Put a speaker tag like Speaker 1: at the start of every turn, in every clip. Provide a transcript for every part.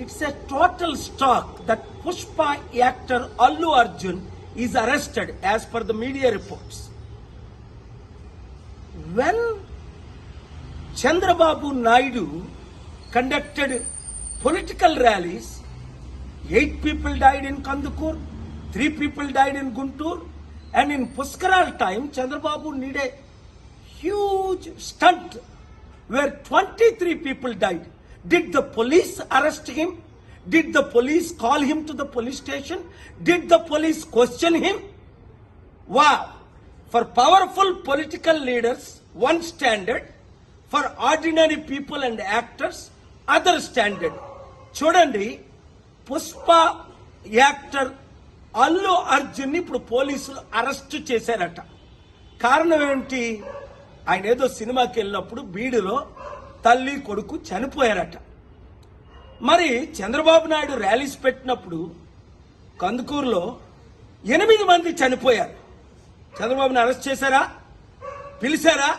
Speaker 1: It's a total shock that Pushpa actor Allu Arjun is arrested as per the media reports. When Chandrababu Naidu conducted political rallies, 8 people died in Kandukur, 3 people died in Guntur, and in Puskaral time, Chandrababu need a huge stunt where 23 people died. Did the police arrest him? Did the police call him to the police station? Did the police question him? Wow! For powerful political leaders, one standard. For ordinary people and actors, other standard. చూడండి, Pushpa actor Allu Arjun ఇప్పుడు పోలీసులు arrest చేశారట. కారణం ఏంటి? ఆయన ఏదో సినిమాకి వెళ్ళినప్పుడు బీడులో తల్లి కొడుకు చనిపోయారట. మరి చంద్రబాబు నాయుడు ర్యాలీస్ పెట్టినప్పుడు కందుకూరులో 8 మంది చనిపోయారు. చంద్రబాబుని అరెస్ట్ చేశారా? పిలిచారా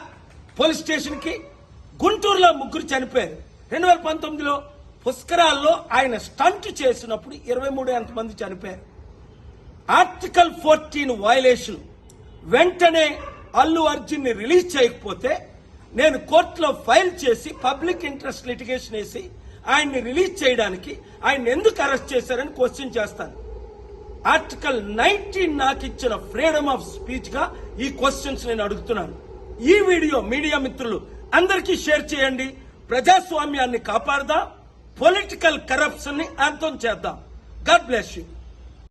Speaker 1: పోలీస్ స్టేషన్కి? గుంటూరులో 3 చనిపోయారు. 2019లో పుష్కరాల్లో ఆయన స్టంట్ చేసినప్పుడు 23 మంది చనిపోయారు. Article 14 violation. వెంటనే అల్లు అర్జున్ ని రిలీజ్ చేయకపోతే నేను కోర్టులో ఫైల్ చేసి పబ్లిక్ ఇంట్రెస్ట్ లిటిగేషన్ వేసి ఆయన్ని రిలీజ్ చేయడానికి ఆయన ఎందుకు అరెస్ట్ చేశారని క్వశ్చన్ చేస్తాను. ఆర్టికల్ 19 నాకు ఇచ్చిన ఫ్రీడమ్ ఆఫ్ స్పీచ్ గా ఈ క్వశ్చన్స్ నేను అడుగుతున్నాను. ఈ వీడియో మీడియా మిత్రులు అందరికీ షేర్ చేయండి. ప్రజాస్వామ్యాన్ని కాపాడదాం, పొలిటికల్ కరప్షన్ ని అర్థం చేద్దాం. God bless you.